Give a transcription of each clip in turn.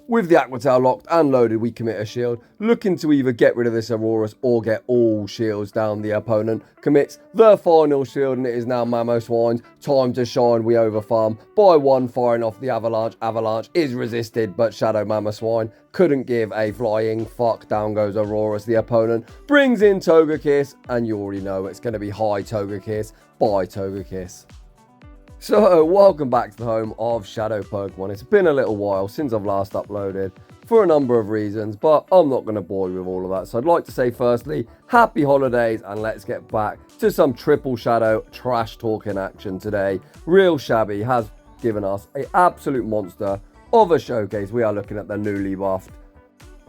With the Aqua Tail locked and loaded, we commit a shield, looking to either get rid of this Aurorus or get all shields down. The opponent commits the final shield, and it is now Mamoswine's time to shine. We overfarm by one, firing off the Avalanche. Avalanche is resisted, but Shadow Mamoswine couldn't give a flying fuck. Down goes Aurorus. The opponent brings in Togekiss, and you already know it's going to be high Togekiss by Togekiss. So, welcome back to the home of Shadow Pokemon. It's been a little while since I've last uploaded for a number of reasons, but I'm not going to bore you with all of that. So I'd like to say firstly, happy holidays, and let's get back to some triple Shadow trash talking action today. realxabi has given us an absolute monster of a showcase. We are looking at the newly buffed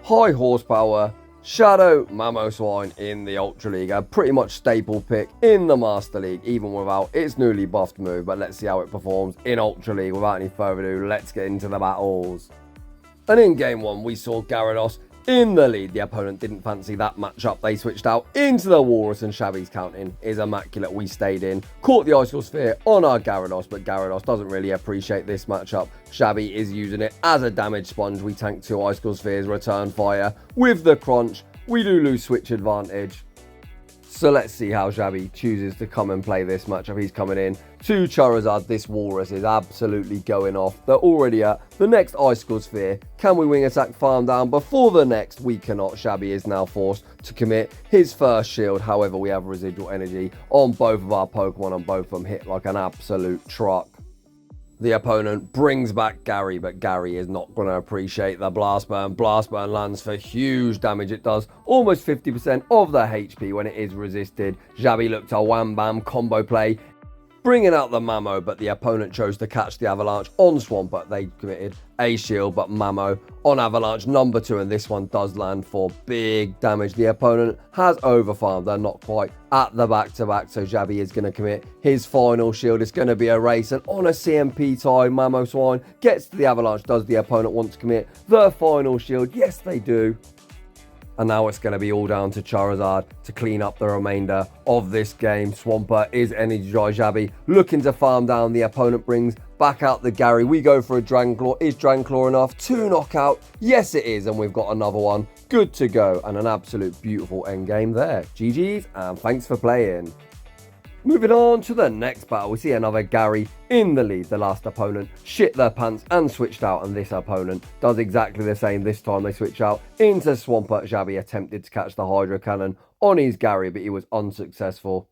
high horsepower Shadow Mamoswine in the Ultra League, a pretty much staple pick in the Master League, even without its newly buffed move. But let's see how it performs in Ultra League. Without any further ado, let's get into the battles. And in Game 1, we saw Gyarados in the lead. The opponent didn't fancy that matchup. They switched out into the Walrus, and Xabi's counting is immaculate. We stayed in, caught the Icicle Sphere on our Gyarados, but Gyarados doesn't really appreciate this matchup. Xabi is using it as a damage sponge. We tank 2 Icicle Spheres, return fire with the crunch. We do lose switch advantage. So let's see how Xabi chooses to come and play this matchup. He's coming in to Charizard. This Walrus is absolutely going off. They're already at the next Icicle Sphere. Can we wing attack farm down before the next? We cannot. Xabi is now forced to commit his first shield. However, we have residual energy on both of our Pokemon, and both of them hit like an absolute truck. The opponent brings back Gary, but Gary is not going to appreciate the Blast Burn. Blast Burn lands for huge damage. It does almost 50% of the HP when it is resisted. Xabi looked to Wham Bam combo play, bringing out the Mamo, but the opponent chose to catch the Avalanche on Swampert. They committed a shield, but Mamo on Avalanche number 2, and this one does land for big damage. The opponent has overfarmed. They're not quite at the back-to-back, so Xabi is going to commit his final shield. It's going to be a race, and on a CMP tie, Mamoswine gets to the Avalanche. Does the opponent want to commit the final shield? Yes, they do. And now it's going to be all down to Charizard to clean up the remainder of this game. Swampert is Energy Dry. Xabi looking to farm down. The opponent brings back out the Gary. We go for a Dragon Claw. Is Dragon Claw enough to knock out? Yes, it is. And we've got another one good to go. And an absolute beautiful end game there. GG's, and thanks for playing. Moving on to the next battle, we see another Gary in the lead. The last opponent shit their pants and switched out, and this opponent does exactly the same. This time they switch out into Swampert. Xabi attempted to catch the Hydro Cannon on his Gary, but he was unsuccessful.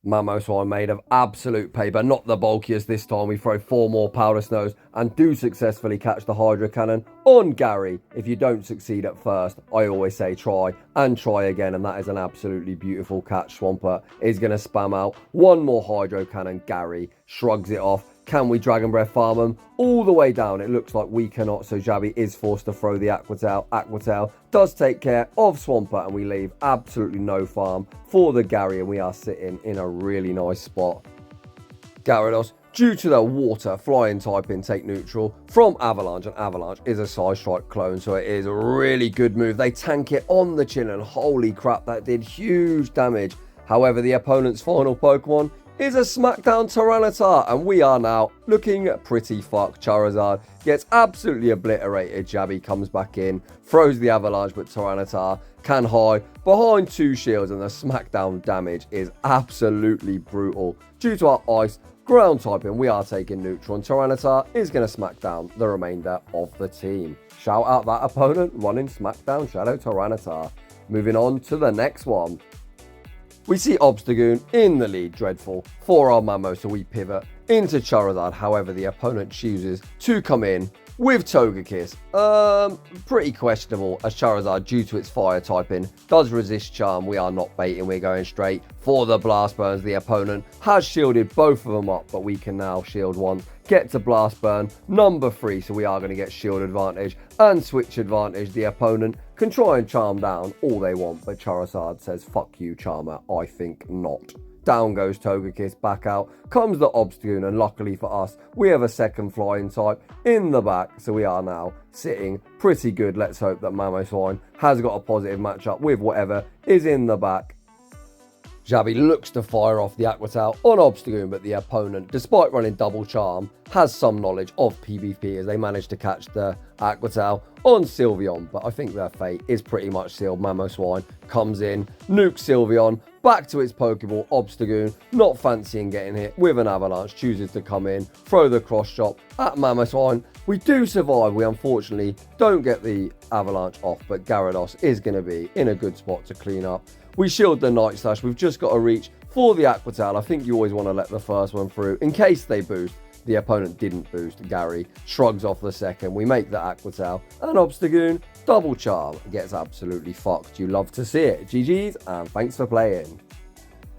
Mamoswine made of absolute paper, not the bulkiest this time. We throw 4 more Powder Snows and do successfully catch the Hydro Cannon on Gary. If you don't succeed at first, I always say try and try again, and that is an absolutely beautiful catch. Swampert is going to spam out 1 more Hydro Cannon. Gary shrugs it off. Can we Dragon Breath farm him all the way down? It looks like we cannot, so Xabi is forced to throw the Aqua Tail. Aqua Tail does take care of Swampert, and we leave absolutely no farm for the Gary, and we are sitting in a really nice spot. Gyarados, due to the water flying typing, take neutral from Avalanche, and Avalanche is a Side Strike clone, so it is a really good move. They tank it on the chin, and holy crap, that did huge damage. However, the opponent's final Pokemon is a Smackdown Tyranitar, and we are now looking pretty fucked. Charizard gets absolutely obliterated. Xabi comes back in, throws the Avalanche, but Tyranitar can hide behind 2 shields, and the Smackdown damage is absolutely brutal. Due to our Ice ground typing, we are taking neutral, and Tyranitar is going to smack down the remainder of the team. Shout out that opponent running Smackdown Shadow Tyranitar. Moving on to the next one. We see Obstagoon in the lead. Dreadful for our Mamo, so we pivot into Charizard. However, the opponent chooses to come in with Togekiss. Pretty questionable, as Charizard, due to its fire typing, does resist Charm. We are not baiting, we're going straight for the Blast Burns. The opponent has shielded both of them up, but we can now shield one, get to Blast Burn number 3, so we are going to get shield advantage and switch advantage. The opponent can try and Charm down all they want, but Charizard says, fuck you, Charmer, I think not. Down goes Togekiss, back out comes the Obstagoon, and luckily for us, we have a second flying type in the back, so we are now sitting pretty good. Let's hope that Mamoswine has got a positive matchup with whatever is in the back. Xabi looks to fire off the Aqua Tail on Obstagoon, but the opponent, despite running double charm, has some knowledge of PvP as they manage to catch the Aqua Tail on Sylveon. But I think their fate is pretty much sealed. Mamoswine comes in, nukes Sylveon, back to its Pokeball. Obstagoon, not fancying getting hit with an Avalanche, chooses to come in, throw the cross chop at Mamoswine. We do survive. We unfortunately don't get the Avalanche off, but Gyarados is going to be in a good spot to clean up. We shield the Night Slash. We've just got to reach for the Aqua Tail. I think you always want to let the first one through in case they boost. The opponent didn't boost. Gary shrugs off the second. We make the Aqua Tail, and Obstagoon double charm gets absolutely fucked. You love to see it. GG's, and thanks for playing.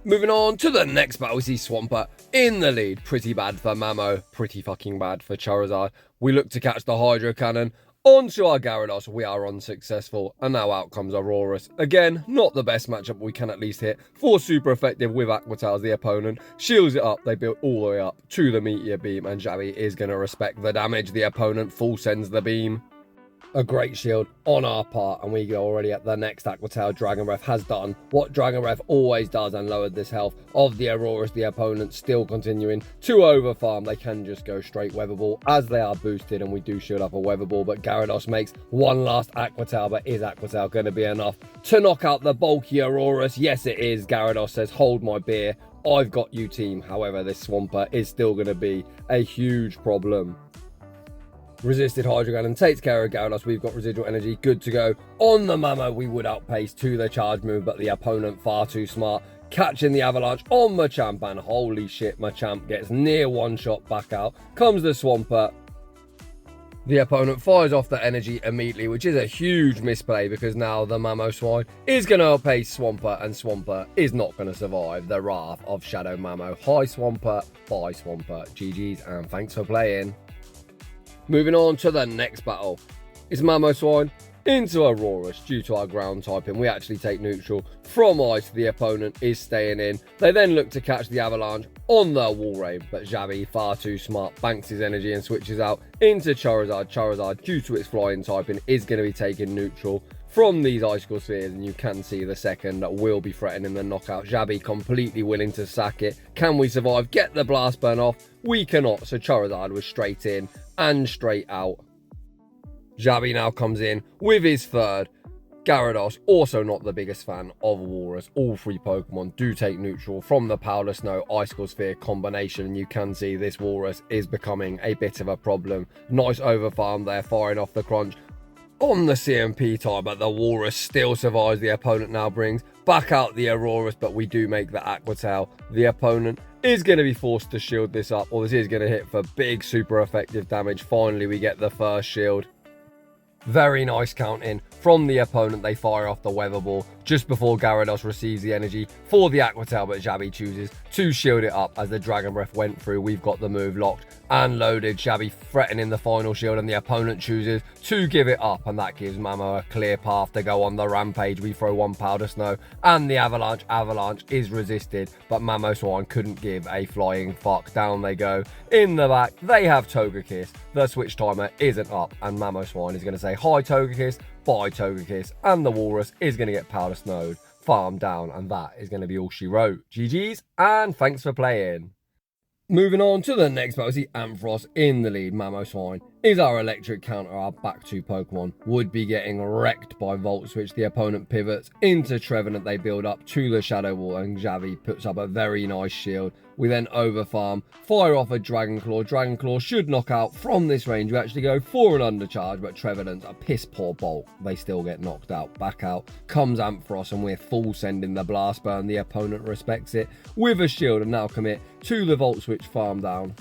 Moving on to the next battle, we see Swampert in the lead. Pretty bad for Mamo, pretty fucking bad for Charizard. We look to catch the Hydro Cannon onto our Gyarados. We are unsuccessful, and now out comes Aurorus. Again, not the best matchup, but we can at least hit. 4 super effective with Aqua Tails. The opponent shields it up. They build all the way up to the Meteor Beam, and Xabi is going to respect the damage. The opponent full sends the beam. A great shield on our part, and we go already at the next Aqua Tail. Dragon Breath has done what Dragon Breath always does and lowered this health of the Aurorus. The opponent still continuing to overfarm. They can just go straight Weather Ball as they are boosted, and we do shield up a Weather Ball, but Gyarados makes one last Aqua Tail. But is Aqua Tail going to be enough to knock out the bulky Aurorus? Yes, it is. Gyarados says, hold my beer, I've got you, team. However, this Swampert is still going to be a huge problem. Resisted Hydro Cannon takes care of Gyarados. We've got residual energy, good to go. On the Mamo, we would outpace to the charge move, but the opponent far too smart. Catching the Avalanche on Machamp, and holy shit, Machamp gets near one shot back out. Comes the Swampert. The opponent fires off the energy immediately, which is a huge misplay because now the Mamoswine is going to outpace Swampert, and Swampert is not going to survive the wrath of Shadow Mamo. Hi Swampert, bye Swampert. GG's, and thanks for playing. Moving on to the next battle. It's Mamoswine into Aurorus. Due to our ground typing, we actually take neutral from ice. The opponent is staying in. They then look to catch the Avalanche on the Walrein, but Xabi, far too smart, banks his energy and switches out into Charizard. Charizard, due to its flying typing, is going to be taking neutral from these Icicle Spheres, and you can see the second that will be threatening the knockout. Xabi completely willing to sack it. Can we survive? Get the Blast Burn off? We cannot, so Charizard was straight in and straight out. Xabi now comes in with his third. Gyarados, also not the biggest fan of Aurorus. All 3 Pokemon do take neutral from the Powder Snow Icicle Sphere combination, and you can see this Aurorus is becoming a bit of a problem. Nice overfarm there, firing off the crunch on the CMP type, but the Aurorus still survives. The opponent now brings back out the Aurorus, but we do make the Aqua Tail. The opponent is going to be forced to shield this up, or this is going to hit for big super effective damage. Finally, we get the first shield. Very nice counting from the opponent. They fire off the Weather Ball just before Gyarados receives the energy for the Aqua Tail, but Xabi chooses to shield it up as the Dragon Breath went through. We've got the move locked and loaded. Xabi threatening the final shield, and the opponent chooses to give it up, and that gives Mamo a clear path to go on the rampage. We throw one Powder Snow, and the Avalanche is resisted, but Mamoswine couldn't give a flying fuck. Down they go. In the back, they have Togekiss. The switch timer isn't up, and Mamoswine is going to say hi Togekiss, bye Togekiss, and the Walrus is going to get Powder Snowed, farmed down, and that is going to be all she wrote. GG's, and thanks for playing. Moving on to the next battle, see Ampharos in the lead. Mamoswine is our electric counter. Our back 2 Pokemon would be getting wrecked by Volt Switch. The opponent pivots into Trevenant. They build up to the Shadow Wall, and Xabi puts up a very nice shield. We then overfarm, fire off a Dragon Claw. Dragon Claw should knock out from this range. We actually go for an undercharge, but Trevenant's a piss poor bolt. They still get knocked out. Back out comes Ampharos, and we're full sending the Blast Burn. The opponent respects it with a shield and now commit to the Volt Switch farm down.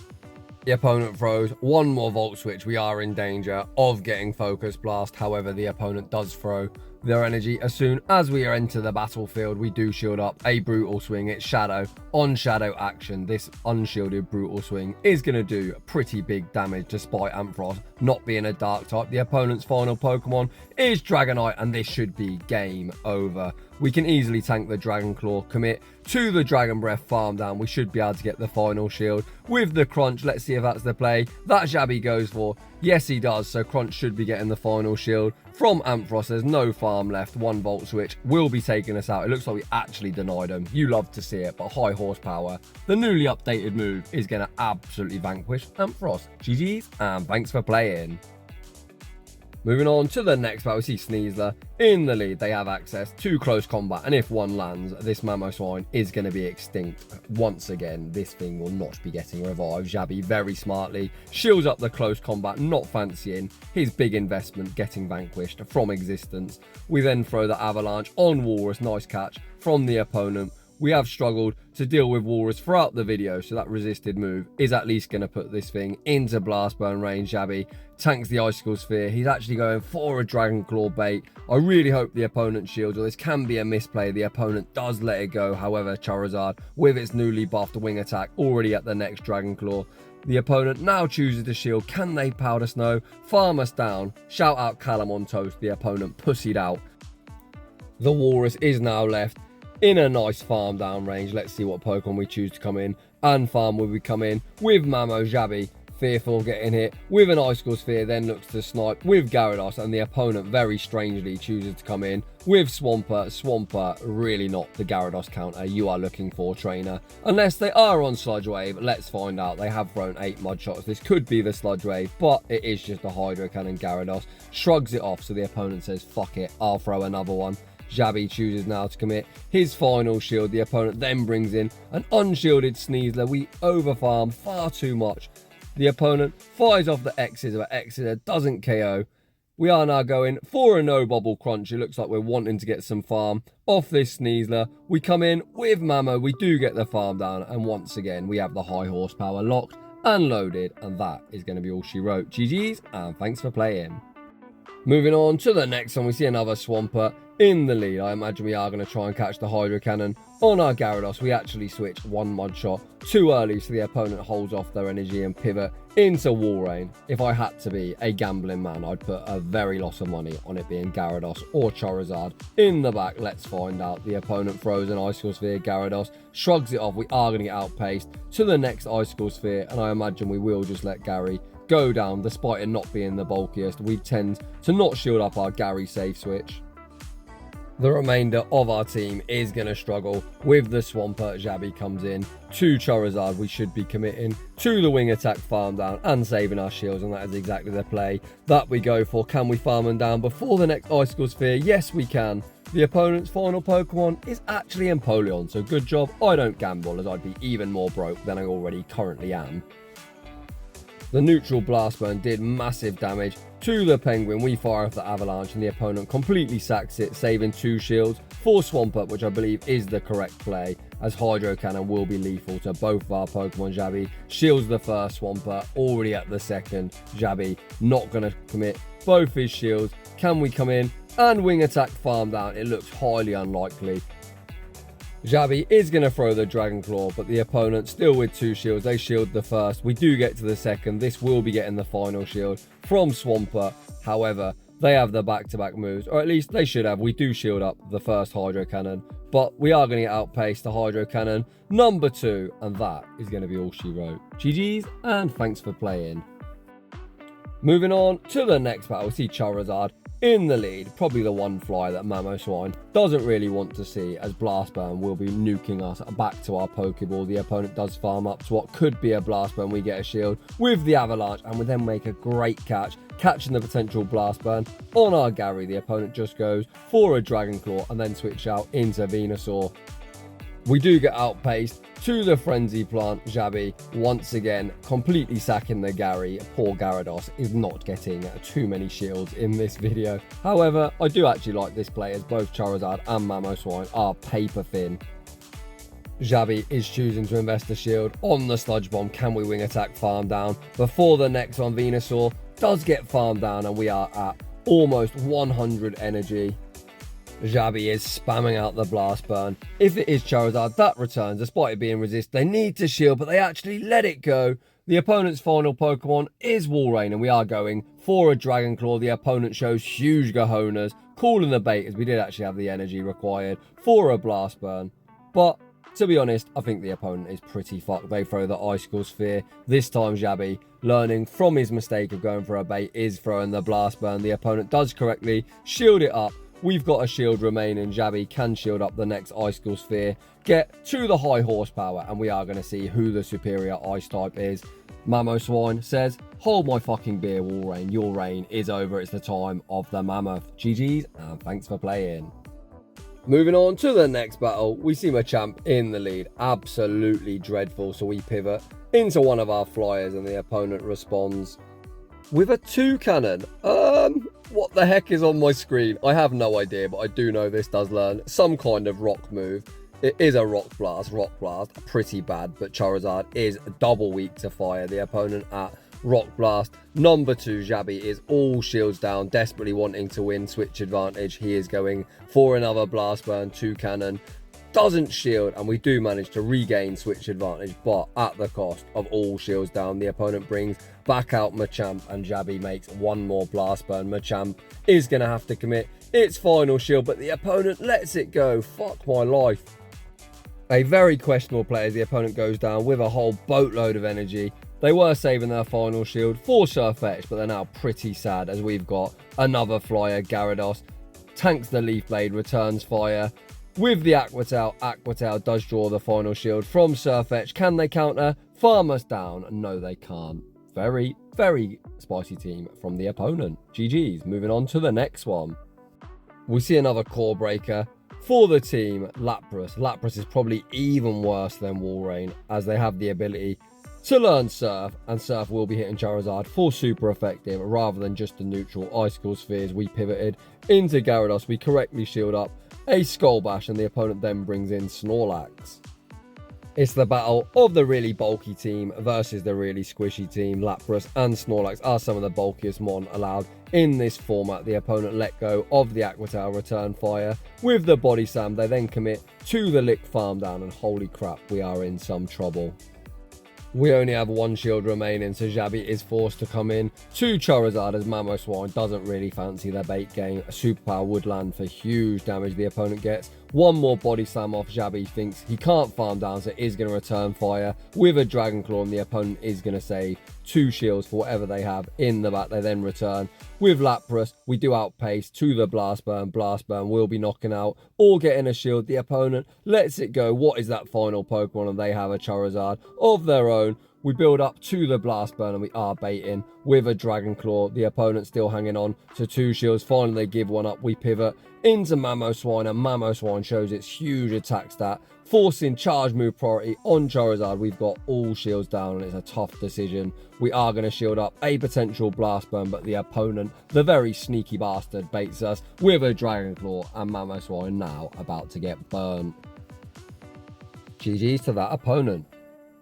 The opponent throws one more Volt Switch. We are in danger of getting Focus Blast. However, the opponent does throw their energy. As soon as we enter the battlefield, we do shield up a Brutal Swing. It's Shadow on Shadow action. This unshielded Brutal Swing is going to do pretty big damage despite Ampharos not being a dark type. The opponent's final Pokemon is Dragonite, and this should be game over. We can easily tank the Dragon Claw, commit to the Dragon Breath, farm down. We should be able to get the final shield with the Crunch. Let's see if that's the play that Xabi goes for. Yes, he does. So Crunch should be getting the final shield from Ampharos. There's no fight farm left, 1 Volt Switch will be taking us out. It looks like we actually denied them. You love to see it, but high horsepower. The newly updated move is going to absolutely vanquish Ampharos. GG's, and thanks for playing. Moving on to the next battle, we see Sneasler in the lead. They have access to close combat, and if one lands, this Mamoswine is going to be extinct. Once again, this thing will not be getting revived. Xabi very smartly shields up the close combat, not fancying his big investment getting vanquished from existence. We then throw the Avalanche on Walrus. Nice catch from the opponent. We have struggled to deal with Walrus throughout the video, so that resisted move is at least going to put this thing into Blast Burn range. Xabi tanks the Icicle Sphere. He's actually going for a Dragon Claw bait. I really hope the opponent shields, or this can be a misplay. The opponent does let it go. However, Charizard, with its newly buffed wing attack, already at the next Dragon Claw. The opponent now chooses to shield. Can they Powder Snow? Farm us down. Shout out Callum on toast. The opponent pussied out. The Walrus is now left in a nice farm down range. Let's see what Pokemon we choose to come in. And farm will we come in with Mamo. Xabi, fearful of getting hit with an Icicle Sphere, then looks to snipe with Gyarados, and the opponent very strangely chooses to come in with Swampert. Swampert, really not the Gyarados counter you are looking for, trainer. Unless they are on Sludge Wave. Let's find out. They have thrown 8 Mud Shots. This could be the Sludge Wave, but it is just a Hydro Cannon. Gyarados shrugs it off, so the opponent says, fuck it, I'll throw another one. Xabi chooses now to commit his final shield. The opponent then brings in an unshielded Sneasler. We overfarm far too much. The opponent fires off the X's, but X's doesn't KO. We are now going for a no bubble crunch. It looks like we're wanting to get some farm off this Sneasler. We come in with Mamo. We do get the farm down, and once again we have the high horsepower locked and loaded, and that is going to be all she wrote. GG's, and thanks for playing. Moving on to the next one, we see another Swampert in the lead. I imagine we are going to try and catch the Hydro Cannon on our Gyarados. We actually switch 1 Mud Shot too early, so the opponent holds off their energy and pivot into Wall Rain. If I had to be a gambling man, I'd put a very lot of money on it being Gyarados or Charizard in the back. Let's find out. The opponent throws an Icicle Sphere. Gyarados shrugs it off. We are going to get outpaced to the next Icicle Sphere, and I imagine we will just let Gary go down despite it not being the bulkiest. We tend to not shield up our Gary safe switch. The remainder of our team is going to struggle with the Swampert. Xabi comes in to Charizard. We should be committing to the wing attack farm down and saving our shields, and that is exactly the play that we go for. Can we farm them down before the next Icicle Sphere? Yes, we can. The opponent's final Pokemon is actually Empoleon, so good job I don't gamble, as I'd be even more broke than I already currently am. The neutral Blast Burn did massive damage to the Penguin. We fire off the Avalanche, and the opponent completely sacks it, saving 2 shields for Swampert, which I believe is the correct play, as Hydro Cannon will be lethal to both of our Pokemon. Xabi shields the first Swampert, already at the second. Xabi not going to commit both his shields. Can we come in and wing attack farm down? It looks highly unlikely. Xabi is going to throw the Dragon Claw, but the opponent still with 2 shields. They shield the first. We do get to the second. This will be getting the final shield from Swampert. However, they have the back-to-back moves, or at least they should have. We do shield up the first Hydro Cannon, but we are going to get outpaced to Hydro Cannon number 2, and that is going to be all she wrote. GG's, and thanks for playing. Moving on to the next battle, we see Charizard in the lead, probably the one fly that Mamoswine doesn't really want to see, as Blast Burn will be nuking us back to our Pokeball. The opponent does farm up to what could be a Blast Burn. We get a shield with the Avalanche, and we then make a great catch, catching the potential Blast Burn on our Gary. The opponent just goes for a Dragon Claw and then switch out into Venusaur. We do get outpaced to the Frenzy Plant. Xabi once again completely sacking the Gary. Poor Gyarados is not getting too many shields in this video. However, I do actually like this play, as both Charizard and Mamoswine are paper thin. Xabi is choosing to invest a shield on the Sludge Bomb. Can we wing attack farm down before the next one? Venusaur does get farmed down, and we are at almost 100 energy. Xabi is spamming out the Blast Burn. If it is Charizard that returns, despite it being resist, they need to shield, but they actually let it go. The opponent's final Pokemon is Walrein, and we are going for a Dragon Claw. The opponent shows huge cojones, calling the bait, as we did actually have the energy required for a Blast Burn. But to be honest, I think the opponent is pretty fucked. They throw the Icicle Sphere. This time Xabi, learning from his mistake of going for a bait, is throwing the Blast Burn. The opponent does correctly shield it up we've got a shield remaining. Xabi can shield up the next Icicle Sphere, get to the high horsepower, and we are going to see who the superior ice type is. Mamoswine says, hold my fucking beer, Walrein. Your reign is over. It's the time of the mammoth. GG's, and thanks for playing. Moving on to the next battle, we see Machamp in the lead. Absolutely dreadful, so we pivot into one of our flyers, and the opponent responds with a 2-cannon. What the heck is on my screen? I have no idea, but I do know this does learn some kind of rock move. It is a rock blast, pretty bad, but Charizard is double weak to fire. The opponent at rock blast. Number 2, Xabi is all shields down, desperately wanting to win switch advantage. He is going for another blast burn, 2-cannon. Doesn't shield, and we do manage to regain switch advantage, but at the cost of all shields down. The opponent brings back out Machamp, and Xabi makes one more blast burn. Machamp is going to have to commit its final shield, but the opponent lets it go. Fuck my life. A very questionable play as the opponent goes down with a whole boatload of energy. They were saving their final shield for Swampert, but they're now pretty sad as we've got another flyer. Gyarados tanks the Leaf Blade, returns fire with the Aqua Tail. Aqua Tail does draw the final shield from Swampert. Can they counter? Farm us down? No, they can't. Very, very spicy team from the opponent. GG's. Moving on to the next one. We see another core breaker for the team, Lapras. Lapras is probably even worse than Walrein as they have the ability to learn Surf, and Surf will be hitting Charizard for super effective rather than just the neutral Icicle Spheres. We pivoted into Gyarados. We correctly shield up a Skull Bash, and the opponent then brings in Snorlax. It's the battle of the really bulky team versus the really squishy team. Lapras and Snorlax are some of the bulkiest mon allowed in this format. The opponent let go of the Aqua Tail, return fire with the Body Slam. They then commit to the Lick Farm Down, and holy crap, we are in some trouble. We only have one shield remaining, so Xabi is forced to come in to Charizard as Mamoswine doesn't really fancy their bait game. A superpower would land for huge damage. The opponent gets one more Body Slam off. Xabi thinks he can't farm down, so is going to return fire with a Dragon Claw, and the opponent is going to save 2 shields for whatever they have in the back. They then return with Lapras. We do outpace to the Blast Burn. Blast Burn will be knocking out or getting a shield. The opponent lets it go. What is that final Pokemon? And they have a Charizard of their own. We build up to the Blast Burn, and we are baiting with a Dragon Claw. The opponent still hanging on to 2 shields. Finally, they give one up. We pivot into Mamoswine, and Mamoswine shows its huge attack stat, forcing charge move priority on Charizard. We've got all shields down, and it's a tough decision. We are going to shield up a potential Blast Burn, but the opponent, the very sneaky bastard, baits us with a Dragon Claw, and Mamoswine now about to get burnt. GG's to that opponent.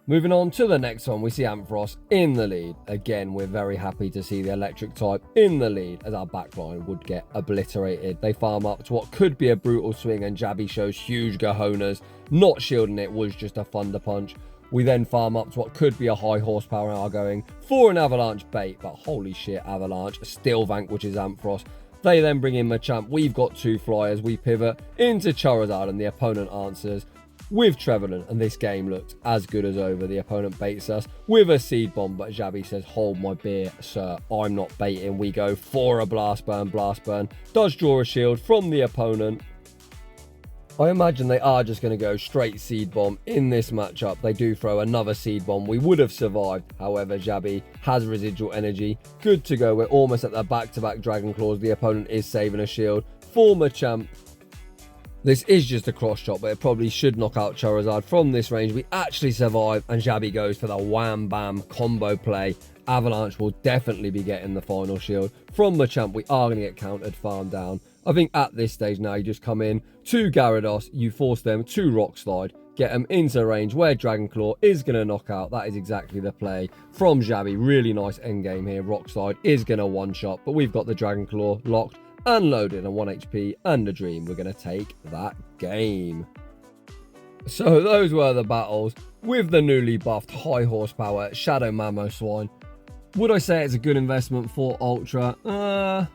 Moving on to the next one, we see Ampharos in the lead. Again, we're very happy to see the electric type in the lead as our backline would get obliterated. They farm up to what could be a brutal swing, and Xabi shows huge cojones. Not shielding it was just a Thunder Punch. We then farm up to what could be a high horsepower and are going for an Avalanche bait, but holy shit, Avalanche still vanquishes Ampharos. They then bring in Machamp. We've got 2 flyers. We pivot into Charizard, and the opponent answers with Trevenant, and this game looked as good as over. The opponent baits us with a Seed Bomb, but Xabi says, hold my beer, sir, I'm not baiting. We go for a Blast Burn. Blast Burn does draw a shield from the opponent. I imagine they are just going to go straight Seed Bomb in this matchup. They do throw another Seed Bomb. We would have survived. However, Xabi has residual energy. Good to go. We're almost at the back-to-back Dragon Claws. The opponent is saving a shield for Machamp. This is just a cross shot, but it probably should knock out Charizard from this range. We actually survive, and Xabi goes for the wham bam combo play. Avalanche will definitely be getting the final shield from Machamp. We are going to get countered, farm down. I think at this stage now, you just come in to Gyarados, you force them to Rock Slide, get them into range where Dragon Claw is going to knock out. That is exactly the play from Xabi. Really nice endgame here. Rock Slide is going to one-shot, but we've got the Dragon Claw locked and loaded, and 1 HP and a dream. We're going to take that game. So those were the battles with the newly buffed high horsepower Shadow Mamoswine. Would I say it's a good investment for Ultra?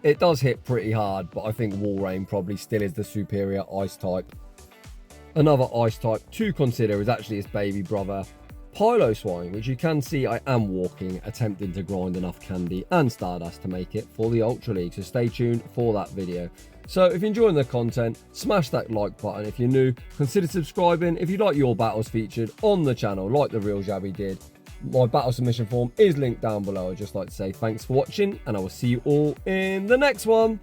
It does hit pretty hard, but I think Walrein probably still is the superior ice type. Another ice type to consider is actually its baby brother, Piloswine, which you can see I am walking, attempting to grind enough candy and Stardust to make it for the Ultra League, so stay tuned for that video. So if you're enjoying the content, smash that like button. If you're new, consider subscribing. If you'd like your battles featured on the channel, like the realxabi did, my battle submission form is linked down below. I'd just like to say thanks for watching, and I will see you all in the next one.